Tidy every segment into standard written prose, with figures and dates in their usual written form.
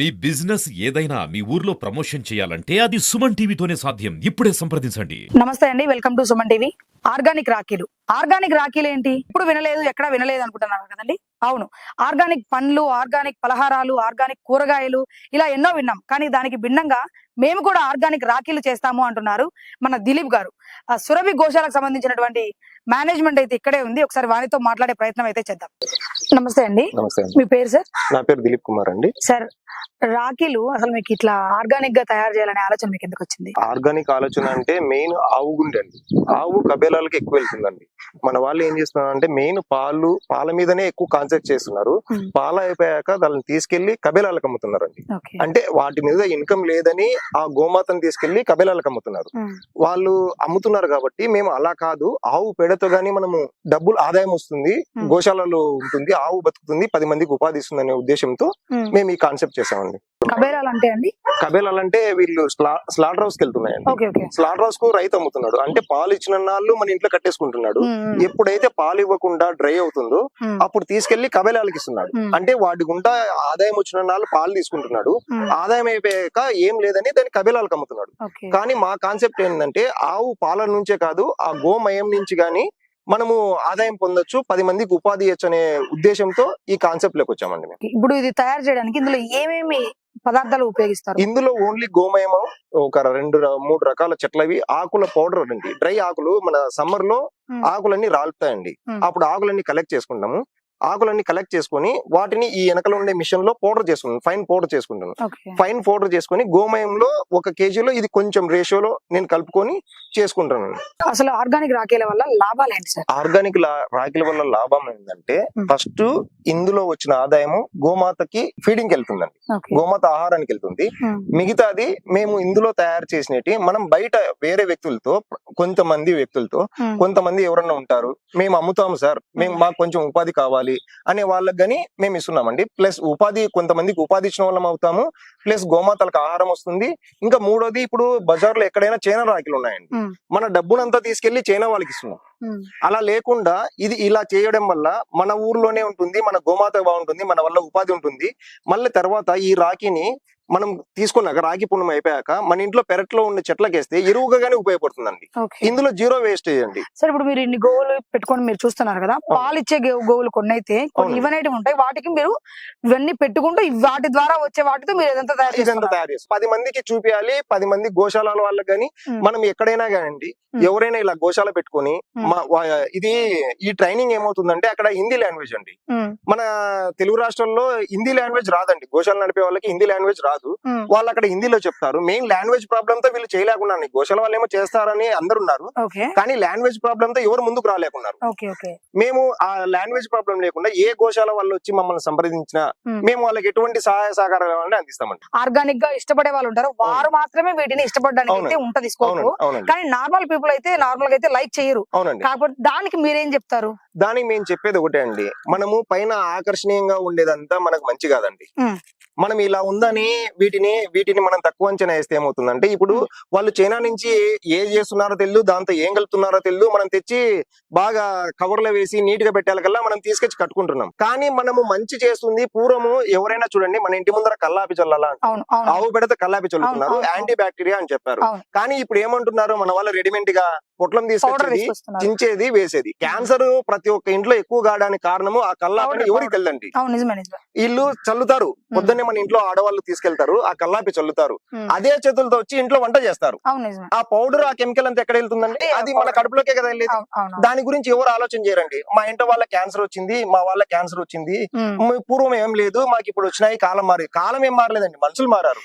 మీ business ఏదైనా మీ ఊర్లో promotion చేయాలంటే అది సుమన్ టీవీతోనే సాధ్యం. ఇప్పుడే సంప్రదించండి. నమస్తే అండి, welcome to Suman TV. Organic రాఖీలు. ఆర్గానిక్ రాఖీలు ఏంటి? ఇప్పుడు వినలేదు, ఎక్కడ వినలేదు అనుకుంటున్నారు కదండి. అవును, ఆర్గానిక్ పండ్లు, ఆర్గానిక్ పలహారాలు, ఆర్గానిక్ కూరగాయలు ఇలా ఎన్నో విన్నాం. కానీ దానికి భిన్నంగా మేము కూడా ఆర్గానిక్ రాఖీలు చేస్తాము అంటున్నారు మన దిలీప్ గారు. సురభి గోశాలకు సంబంధించినటువంటి మేనేజ్మెంట్ అయితే ఇక్కడే ఉంది. ఒకసారి వారితో మాట్లాడే ప్రయత్నం అయితే చేద్దాం. నమస్తే అండి. నమస్తే అండి. మీ పేరు సార్? నా పేరు దిలీప్ కుమార్ అండి. సార్, రాఖీలు అసలు మీకు ఇట్లా ఆర్గానిక్ గా తయారు చేయాలనే ఆలోచన మీకు ఎందుకు వచ్చింది? ఆర్గానిక్ ఆలోచన అంటే మెయిన్ ఆవు గుండె అండి. ఆవు కబేలాలకు ఎక్కువ వెళ్తుందండి. మన వాళ్ళు ఏం చేస్తున్నారు అంటే మెయిన్ పాల మీదనే ఎక్కువ కాన్సెప్ట్ చేస్తున్నారు. పాల అయిపోయాక దాన్ని తీసుకెళ్లి కబేలాలకు అమ్ముతున్నారండి. అంటే వాటి మీద ఇన్కమ్ లేదని ఆ గోమాతను తీసుకెళ్లి కబేలాలకు అమ్ముతున్నారు. వాళ్ళు అమ్ముతున్నారు కాబట్టి మేము అలా కాదు, ఆవు పేడతో గానీ మనము డబ్బులు ఆదాయం వస్తుంది, గోశాలలో ఉంటుంది, ఆవు బతుకుతుంది, 10 మందికి ఉపాధి ఇస్తుంది అనే ఉద్దేశంతో మేము ఈ కాన్సెప్ట్ చేసామండి. కబేలాలు అంటే అండి, కబేలాలు అంటే వీళ్ళు స్లాటర్ హౌస్ కి వెళ్తున్నాయండి. స్లాటర్ హౌస్ కు రైతు అమ్ముతున్నాడు అంటే పాలు ఇచ్చిన నాళ్ళు మన ఇంట్లో కట్టేసుకుంటున్నాడు. ఎప్పుడైతే పాలు ఇవ్వకుండా డ్రై అవుతుందో అప్పుడు తీసుకెళ్లి కబేలాలకి ఇస్తున్నాడు. అంటే వాటి గుండా ఆదాయం వచ్చిన నాళ్ళు పాలు తీసుకుంటున్నాడు. ఆదాయం అయిపోయాక ఏం లేదని దాన్ని కబేలాలకు అమ్ముతున్నాడు. కానీ మా కాన్సెప్ట్ ఏంటంటే ఆవు పాల నుంచే కాదు, ఆ గోమయం నుంచి గాని మనము ఆదాయం పొందొచ్చు, 10 మందికి ఉపాధి ఇవ్వచ్చు అనే ఉద్దేశంతో ఈ కాన్సెప్ట్ లోకి వచ్చామండి మేము. ఇప్పుడు ఇది తయారు చేయడానికి ఇందులో ఏమేమి పదార్థాలు ఉపయోగిస్తారు? ఇందులో ఓన్లీ గోమయము, ఒక 2-3 రకాల చెట్లవి, ఆకుల పౌడర్ అండి. డ్రై ఆకులు మన సమ్మర్ లో ఆకులన్నీ రాలుతాయండి. అప్పుడు ఆకులన్నీ కలెక్ట్ చేసుకుంటాము. ఆకులన్నీ కలెక్ట్ చేసుకుని వాటిని ఈ వెనకలో ఉండే మిషన్ లో పౌడర్ చేసుకుంటాను, ఫైన్ పౌడర్ చేసుకుంటాను. ఫైన్ పౌడర్ చేసుకుని గోమయంలో 1 కేజీలో ఇది కొంచెం రేషియోలో నేను కలుపుకొని చేసుకుంటాను. అసలు ఆర్గానిక్ రాఖీల వల్ల లాభాలు ఏంటి సార్? ఆర్గానిక్ రాఖీల వల్ల లాభం ఏంటంటే ఫస్ట్ ఇందులో వచ్చిన ఆదాయము గోమాతకి ఫీడింగ్ వెళ్తుందండి, గోమాత ఆహారానికి వెళ్తుంది. మిగతాది మేము ఇందులో తయారు చేసినవి మనం బయట వేరే వ్యక్తులతో, కొంతమంది ఎవరన్నా ఉంటారు, మేము అమ్ముతాము సార్, మాకు కొంచెం ఉపాధి కావాలి అనే వాళ్ళకి గానీ మేము ఇస్తున్నామండి. ప్లస్ కొంతమందికి ఉపాధి ఇచ్చిన వాళ్ళం అవుతాము, ప్లస్ గోమాతలకు ఆహారం వస్తుంది. ఇంకా మూడోది, ఇప్పుడు బజార్ లో ఎక్కడైనా చైనా రాఖీలు ఉన్నాయండి, మన డబ్బునంతా తీసుకెళ్లి చైనా వాళ్ళకి ఇస్తున్నాం. అలా లేకుండా ఇది ఇలా చేయడం వల్ల మన ఊర్లోనే ఉంటుంది, మన గోమాత బాగుంటుంది, మన వల్ల ఉపాధి ఉంటుంది. మళ్ళీ తర్వాత ఈ రాఖీని మనం తీసుకున్నాక, రాఖీ పుణ్యం అయిపోయాక మన ఇంట్లో పెరట్లో ఉన్న చెట్లకేస్తే ఎరువుగా గానీ ఉపయోగపడుతుందండి. ఇందులో 0 వేస్టేజ్ అండి. సార్, ఇప్పుడు మీరు ఇన్ని గోవులు పెట్టుకొని మీరు చూస్తున్నారు కదా, పాలు ఇచ్చే గోవులు కొన్ని అయితే కొన్ని ఇవనేటివి ఉంటాయి, వాటికి మీరు ఇవన్నీ పెట్టుకుంటూ వాటి ద్వారా వచ్చే వాటితో మీరు ఇదంతా తయారు చేస్తారు. 10 మందికి చూపించాలి, 10 మంది గోశాల వాళ్ళకి గానీ మనం ఎక్కడైనా కానండి, ఎవరైనా ఇలా గోశాల పెట్టుకొని ఇది ఈ ట్రైనింగ్ ఏమవుతుందంటే అక్కడ హిందీ లాంగ్వేజ్ అండి. మన తెలుగు రాష్ట్రాల్లో హిందీ లాంగ్వేజ్ రాదండి, గోశాల నడిపే వాళ్ళకి హిందీ లాంగ్వేజ్ రాదు. వాళ్ళు అక్కడ హిందీలో చెప్తారు. మెయిన్ లాంగ్వేజ్ ప్రాబ్లమ్ తో వీళ్ళు చేయలేకున్నా, గోశాల వాళ్ళు ఏమో చేస్తారని అందరు ఉన్నారు, కానీ లాంగ్వేజ్ ప్రాబ్లమ్ తో ఎవరు ముందుకు రాలేకున్నారు. మేము ఆ లాంగ్వేజ్ ప్రాబ్లం లేకుండా ఏ గోశాల వాళ్ళు వచ్చి మమ్మల్ని సంప్రదించినా మేము వాళ్ళకి ఎటువంటి సహాయ సహకారాలు అందిస్తామండి. ఆర్గానిక్ గా ఇష్టపడే వాళ్ళు ఉంటారు, వారు మాత్రమే వీటిని ఇష్టపడడానికి అయితే ఉంటది స్కోప్. కానీ నార్మల్ పీపుల్ అయితే నార్మల్ గా అయితే లైక్ చేయరు. కాకపోతే దానికి మీరేం చెప్తారు? దానికి మేము చెప్పేది ఒకటే అండి, మనము పైన ఆకర్షణీయంగా ఉండేదంతా మనకు మంచి కాదండి. మనం ఇలా ఉందని వీటిని మనం తక్కువ అంచనా వేస్తే ఏమవుతుందంటే, ఇప్పుడు వాళ్ళు చైనా నుంచి ఏ చేస్తున్నారో తెలియదు, దాంతో ఏం కలుపుతున్నారో తెలియదు, మనం తెచ్చి బాగా కవర్లో వేసి నీట్ గా పెట్టాలకల్లా మనం తీసుకొచ్చి కట్టుకుంటున్నాం. కానీ మనము మంచి చేస్తుంది. పూర్వము ఎవరైనా చూడండి, మన ఇంటి ముందర కల్లాపి చల్లాలా, ఆవు పెడితే కల్లాపి చల్లుతున్నారు, యాంటీ బ్యాక్టీరియా అని చెప్పారు. కానీ ఇప్పుడు ఏమంటున్నారు, మన వాళ్ళు రెడీమేడ్ గా పొట్లం తీసుకొచ్చేది, చించేది, వేసేది. క్యాన్సర్ ప్రతి ఒక్క ఇంట్లో ఎక్కువ కావడానికి కారణము ఆ కల్లాపిని ఎవరికి తెలియదండి. వీళ్ళు చల్లుతారు, పొద్దున్నే మన ఇంట్లో ఆడవాళ్ళు తీసుకెళ్తారు, ఆ కల్లాపి చల్లుతారు, అదే చేతులతో వచ్చి ఇంట్లో వంట చేస్తారు. ఆ పౌడర్, ఆ కెమికల్ అంతా ఎక్కడ వెళ్తుందండి? అది మన కడుపులోకే కదా వెళ్ళేది. దాని గురించి ఎవరు ఆలోచన చేయరండి. మా ఇంట్లో వాళ్ళ క్యాన్సర్ వచ్చింది, మా వాళ్ళ క్యాన్సర్ వచ్చింది, పూర్వం ఏం లేదు, మాకు ఇప్పుడు వచ్చినాయి. కాలం ఏం మారలేదండి, మనుషులు మారారు.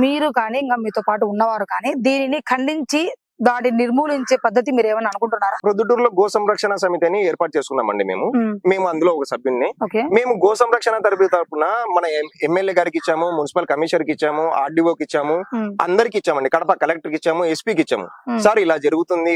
మీరు కానీ ఇంకా మీతో పాటు ఉన్నవారు కానీ దీనిని ఖండించి దాన్ని నిర్మూలించే పద్ధతి మీరు ఏమన్నా అనుకుంటున్నారా? ప్రొద్దుటూరులో గో సంరక్షణ సమితిని ఏర్పాటు చేసుకున్నామండి. మేము అందులో ఒక సభ్యుని. మేము గో సంరక్షణ తరపున మన ఎమ్మెల్యే గారికి ఇచ్చాము, మున్సిపల్ కమిషనర్ కి ఇచ్చాము, ఆర్డీఓకి ఇచ్చాము, అందరికి ఇచ్చామండి, కడప కలెక్టర్ కి ఇచ్చాము, ఎస్పీకి ఇచ్చాము. సార్ ఇలా జరుగుతుంది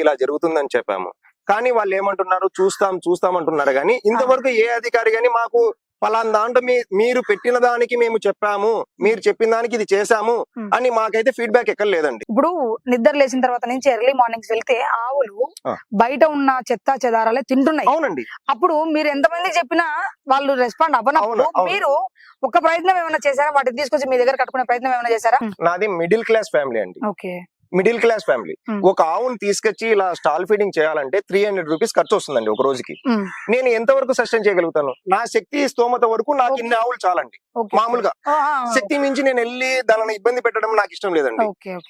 అని చెప్పాము. కానీ వాళ్ళు ఏమంటున్నారు, చూస్తాం అంటున్నారు. కానీ ఇంతవరకు ఏ అధికారి గానీ మాకు పలానా దాంట్లో మీరు పెట్టిన దానికి మేము చెప్పాము, మీరు చెప్పిన దానికి ఇది చేశాము అని మాకైతే ఫీడ్బ్యాక్ ఎక్కడ లేదండి. ఇప్పుడు నిద్ర లేచిన తర్వాత నుంచి ఎర్లీ మార్నింగ్స్ వెళ్తే ఆవులు ఆ. బయట ఉన్న చెత్త చెదారాలే తింటున్నాయి. అవునండి. అప్పుడు మీరు ఎంతమంది చెప్పినా వాళ్ళు రెస్పాండ్ అవ్వనప్పుడు అవును, అవును. మీరు ఒక ప్రయత్నం ఏమైనా చేశారా? వాటిని తీసుకొచ్చి మీ దగ్గర కట్టుకునే ప్రయత్నం ఏమైనా చేశారా? నాది మిడిల్ క్లాస్ ఫ్యామిలీ అండి. Okay. Middle class family. Hmm. ఒక ఆవును తీసుకొచ్చి ఇలా స్టాల్ ఫీడింగ్ చేయాలంటే 300 రూపీస్ ఖర్చు వస్తుందండి ఒక రోజుకి. నేను ఎంతవరకు సస్టైన్ చేయగలుగుతాను? నా శక్తి స్తోమత వరకు నాకు ఇన్ని ఆవులు చాలండి. మామూలుగా శక్తి మించి నేను వెళ్ళి దానిని ఇబ్బంది పెట్టడం నాకు ఇష్టం లేదండి.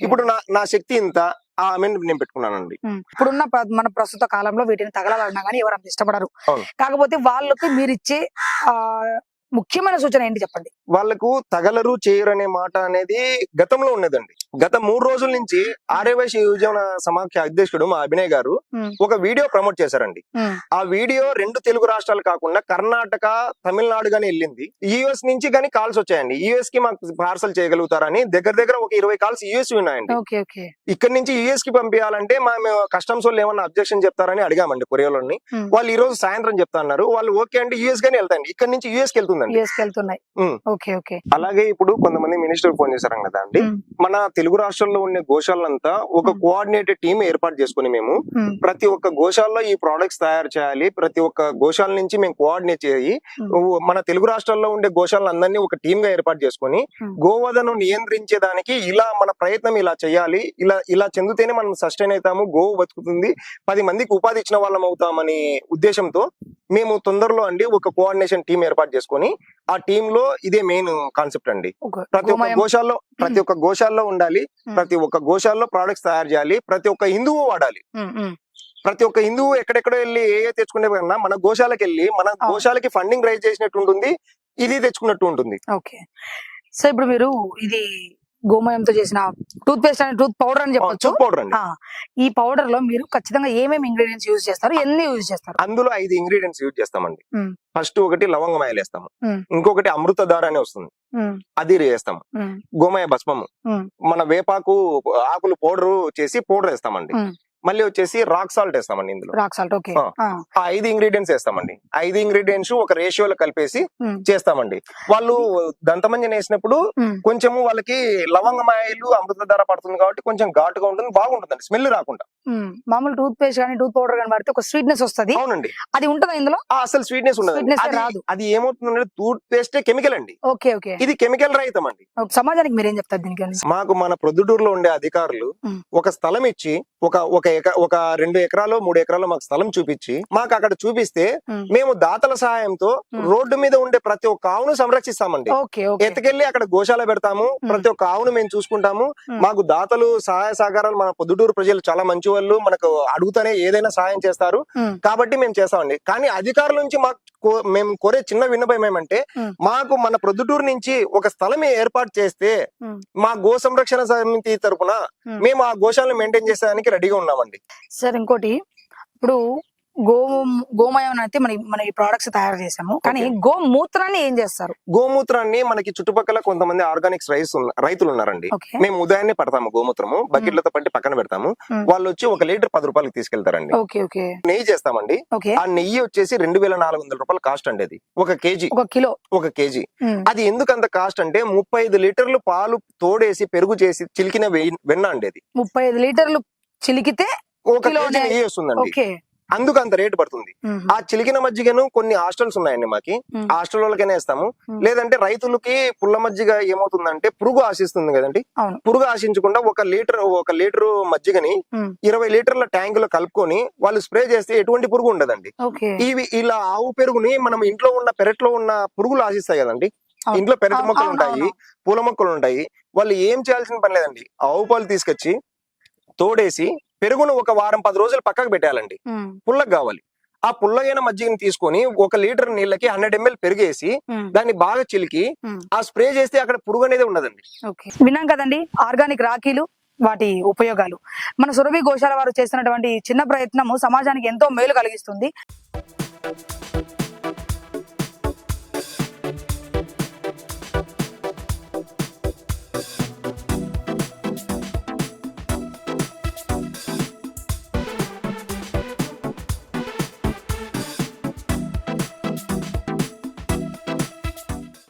ఇప్పుడు నా శక్తి ఇంత, ఆ అమౌంట్ నేను పెట్టుకున్నానండి. ఇప్పుడున్న మన ప్రస్తుత కాలంలో వీటిని తగలబడినా గానీ ఎవరు అంత ఇష్టపడరు. అవును. కాకపోతే వాళ్ళకి మీరు ఇచ్చే ముఖ్యమైన సూచన ఏంటి చెప్పండి? వాళ్ళకు తగలరు చేయరు అనే మాట అనేది గతంలో ఉన్నదండి. గత 3 రోజుల నుంచి ఆర్యవైశ్య యువజన సమాఖ్య అధ్యక్షుడు మా అభినయ్ గారు ఒక వీడియో ప్రమోట్ చేశారండి. ఆ వీడియో 2 తెలుగు రాష్ట్రాలు కాకుండా కర్ణాటక, తమిళనాడు గానీ వెళ్ళింది. యుఎస్ నుంచి గానీ కాల్స్ వచ్చాయండి. యుఎస్ కి మాకు పార్సల్ చేయగలుగుతారని దగ్గర ఒక 20 కాల్స్ యుఎస్ ఉన్నాయండి. ఇక్కడ నుంచి యుఎస్ కి పంపించాలంటే మేము కస్టమ్స్ వాళ్ళు ఏమన్నా అబ్జెక్షన్ చెప్తారని అడిగామండి కొరియాలోని. వాళ్ళు ఈ రోజు సాయంత్రం చెప్తా అన్నారు. వాళ్ళు ఓకే అంటే యుఎస్ గానీ వెళ్తాయండి. ఇక్కడ నుంచి యుఎస్ కి వెళ్తున్నాయి. అలాగే ఇప్పుడు కొంతమంది మినిస్టర్ ఫోన్ చేశారు కదా అండి. మన తెలుగు రాష్ట్రాల్లో ఉన్న గోశాలంతా ఒక కోఆర్డినేటెడ్ టీమ్ ఏర్పాటు చేసుకుని మేము ప్రతి ఒక్క గోశాలలో ఈ ప్రొడక్ట్స్ తయారు చేయాలి. ప్రతి ఒక్క గోశాల నుంచి మేము కోఆర్డినేట్ చేయి మన తెలుగు రాష్ట్రాల్లో ఉండే గోశాలందరినీ ఒక టీమ్ గా ఏర్పాటు చేసుకుని గోవధను నియంత్రించేదానికి ఇలా మన ప్రయత్నం ఇలా చేయాలి. ఇలా చెందితేనే మనం సస్టైన్ అవుతాము, గోవు బతుకుతుంది, 10 మందికి ఉపాధి ఇచ్చిన వాళ్ళం అవుతామని ఉద్దేశంతో మేము తొందరలో అండి ఒక కోఆర్డినేషన్ టీం ఏర్పాటు చేసుకుని ఆ టీమ్ లో ఇదే మెయిన్ కాన్సెప్ట్ అండి. ప్రతి ఒక్క గోశాలలో ఉండాలి. ప్రతి ఒక్క గోశాలలో ప్రొడక్ట్స్ తయారు చేయాలి. ప్రతి ఒక్క హిందువు వాడాలి. ప్రతి ఒక్క హిందువు ఎక్కడెక్కడో వెళ్ళి ఏ తెచ్చుకునే కన్నా మన గోశాలకు వెళ్ళి మన గోశాలకి ఫండింగ్ రైజ్ చేసినట్టు ఉంటుంది, ఇది తెచ్చుకున్నట్టు ఉంటుంది. ఓకే. సో ఇప్పుడు మీరు ఇది గోమయంతో చేసిన toothpaste and tooth powder అని చెప్పొచ్చు. పౌడర్ అండి. ఈ పౌడర్ లో మీరు ఖచ్చితంగా ఏమేమి ఇంగ్రీడియంట్స్ యూజ్ చేస్తారు, ఎన్ని యూజ్ చేస్తారు? అందులో 5 ఇంగ్రీడియంట్స్ యూజ్ చేస్తామండి. ఫస్ట్ ఒకటి లవంగమాయలు వేస్తాము. ఇంకొకటి అమృతధార అని వస్తుంది, అది వేస్తాము. గోమయ భస్మము, మన వేపాకు ఆకులు పౌడర్ చేసి పౌడర్ వేస్తామండి. మళ్ళీ వచ్చేసి రాక్ సాల్ట్ వేస్తామండి. ఇందులో రాక్ సాల్ట్. ఓకే. ఆ 5 ఇంగ్రీడియంట్స్ వేస్తామండి. 5 ఇంగ్రీడియంట్స్ ఒక రేషియోలో కలిపేసి చేస్తామండి. వాళ్ళు దంతమంజన వేసినప్పుడు కొంచెము వాళ్ళకి లవంగమాయలు అమృతధార పడుతుంది కాబట్టి కొంచెం ఘాటుగా ఉంటుంది, బాగుంటుందండి, స్మెల్ రాకుండా. మామూలు టూత్ పేస్ట్ కానీ టూత్ పౌడర్ కానీ పడితే ఒక స్వీట్నెస్ వస్తుంది. అవునండి. అది ఉంటుందా ఇందులో? అసలు స్వీట్నెస్ ఉండదు. అది ఏమవుతుందంటే టూత్ పేస్ట్ కెమికల్ అండి. ఓకే. ఓకే. ఇది కెమికల్ రహితం అండి. సమాజానికి మీరేం చెప్తారు దీనికి? మాకు మన ప్రొద్దుటూరులో ఉండే అధికారులు ఒక స్థలం ఇచ్చి ఒక 2 ఎకరాలు 3 ఎకరాలు మాకు స్థలం చూపించి మాకు అక్కడ చూపిస్తే మేము దాతల సహాయంతో రోడ్డు మీద ఉండే ప్రతి ఒక్క ఆవును సంరక్షిస్తామండి. ఎత్తుకెళ్లి అక్కడ గోశాల పెడతాము. ప్రతి ఒక్క ఆవును మేము చూసుకుంటాము. మాకు దాతలు సహాయ సహకారాలు, మన పొద్దుటూరు ప్రజలు చాలా మంచి వాళ్ళు, మనకు అడుగుతానే ఏదైనా సహాయం చేస్తారు కాబట్టి మేము చేస్తామండి. కానీ అధికారుల నుంచి మేము కోరే చిన్న విన్నపం ఏమంటే మాకు మన ప్రొద్దుటూరు నుంచి ఒక స్థలం ఏర్పాటు చేస్తే మా గో సంరక్షణ సమితి తరపున మేము ఆ గోశాలను మెయింటైన్ చేసేదానికి రెడీగా ఉన్నామండి. సార్ ఇంకోటి, ఇప్పుడు గోమయం అయితే మన ఈ ప్రొడక్ట్స్ తయారు చేసాము, కానీ గోమూత్రాన్ని ఏం చేస్తారు? గోమూత్రాన్ని మనకి చుట్టుపక్కల కొంతమంది ఆర్గానిక్స్ రైతులు ఉన్నారండి. మేము ఉదయాన్నే పడతాము గోమూత్రము, బకెట్లతో పట్టి పక్కన పెడతాము. వాళ్ళు వచ్చి 1 లీటర్ 10 రూపాయలకి తీసుకెళ్తారండి. నెయ్యి చేస్తామండి. ఆ నెయ్యి వచ్చేసి 2400 రూపాయలు కాస్ట్ అండి. అది 1 కేజీ, 1 కేజీ. అది ఎందుకు అంత కాస్ట్ అంటే 35 లీటర్లు పాలు తోడేసి పెరుగు చేసి చిలికిన వెన్న అండి. అది 35 లీటర్లు చిలికితే 1 కేజీ నెయ్యి వస్తుందండి. అందుకు అంత రేటు పడుతుంది. ఆ చిలికిన మజ్జిగను కొన్ని హాస్టల్స్ ఉన్నాయండి మాకి, హాస్టల్ వాళ్ళకైనా ఇస్తాము. లేదంటే రైతులకి పుల్ల మజ్జిగ ఏమవుతుందంటే పురుగు ఆశిస్తుంది కదండి, పురుగు ఆశించకుండా 1 లీటర్ మజ్జిగని 20 లీటర్ల ట్యాంకులో కలుపుకొని వాళ్ళు స్ప్రే చేస్తే ఎటువంటి పురుగు ఉండదండి. ఇవి ఇలా ఆవు పెరుగుని మనం ఇంట్లో ఉన్న పెరట్లో ఉన్న పురుగులు ఆశిస్తాయి కదండి. ఇంట్లో పెరటి మొక్కలు ఉంటాయి, పూల మొక్కలు ఉంటాయి. వాళ్ళు ఏం చేయాల్సిన పని లేదండి. ఆవు పాలు తీసుకొచ్చి తోడేసి పెరుగును 1 వారం 10 రోజులు పక్కకు పెట్టాలండి. పుల్లకి కావాలి. ఆ పుల్లగైన మజ్జిగని తీసుకొని 1 లీటర్ నీళ్ళకి 100 ml పెరిగేసి దాన్ని బాగా చిలికి ఆ స్ప్రే చేస్తే అక్కడ పురుగు అనేది ఉండదండి. విన్నాం కదండి ఆర్గానిక్ రాఖీలు, వాటి ఉపయోగాలు. మన సురభి గోశాల వారు చేస్తున్నటువంటి చిన్న ప్రయత్నము సమాజానికి ఎంతో మేలు కలిగిస్తుంది.